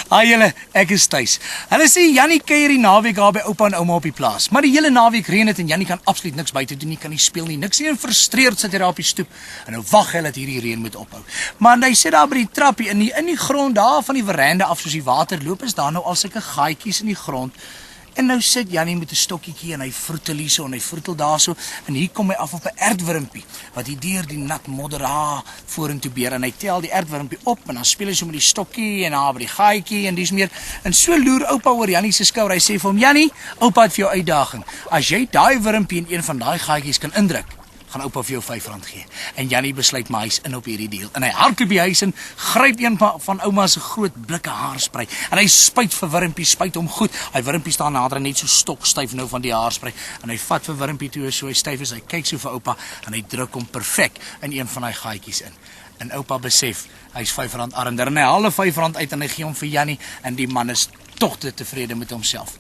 Haai julle, ek is tuis. Hulle sê Jannie kuier die naweek daar by oupa en ouma op die plaas. Maar die hele naweek reën dit en Jannie kan absoluut niks buite doen nie, kan nie speel nie, niks nie, en frustreerd sit hy daar op die stoep. En nou wag hy dat hierdie reën moet ophou. Maar hy sit daar by die trappie in die grond daar van die veranda af soos die water loop, is daar nou al sulke gaatjies in die grond. En nou sit Jannie met 'n stokkietjie en hy vroetel hierso en hy vroetel daarso en hier kom hy af op 'n aardwurmpie wat hier deur die nat modder daar vorentoe beer en hy tel die aardwurmpie op en dan speel hy so met die stokkie en daar by die gaatjie en dis meer. En so loer oupa oor Jannie se skouer. Hy sê vir hom: "Jannie, oupa het vir jou uitdaging. As jy daai wurmpie in een van daai gaatjies kan indruk, gaan oupa vir jou R5 gee." En Jannie besluit maar hy's in op hierdie deal. En hy hardloop die huis in, gryp een van ouma se groot blikke haarspray en hy spuit vir Wurmpie, spuit hom goed. Hy Wurmpie staan nader net so stokstyf nou van die haarspray en hy vat vir Wurmpie toe so hy styf is. Hy kyk so vir oupa en hy druk hom perfek in een van daai gaatjies in. En oupa besef hy's R5 armer en hy haal 'n R5 uit en hy gee hom vir Jannie en die man is tog te tevrede met homself.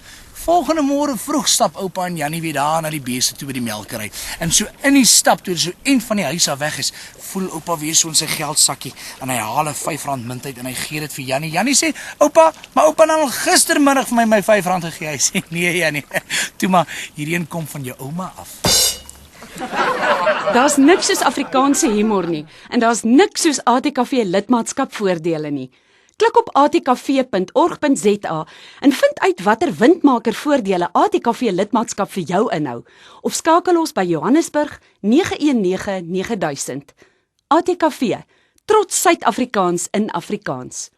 Volgende môre vroeg stap oupa en Jannie weer daar na die beeste toe by die melkery. En so in die stap toe so een van die huis af weg is, voel oupa weer so in sy geldsakkie en hy haal 'n R5 munt uit en hy gee dit vir Jannie. Jannie sê: "Oupa, maar oupa het al gistermiddag vir my R5 gegee." Hy sê: "Nee Jannie, toe maar hierdie een kom van jou ouma af." Daar's niks soos Afrikaanse humor nie en daar's niks soos ATKV lidmaatskap voordele nie. Klik op atkv.org.za en vind uit watter windmaker voordele ATKV lidmaatskap vir jou inhou of skakel ons by Johannesburg 919 9000. ATKV, trots Suid-Afrikaans in Afrikaans.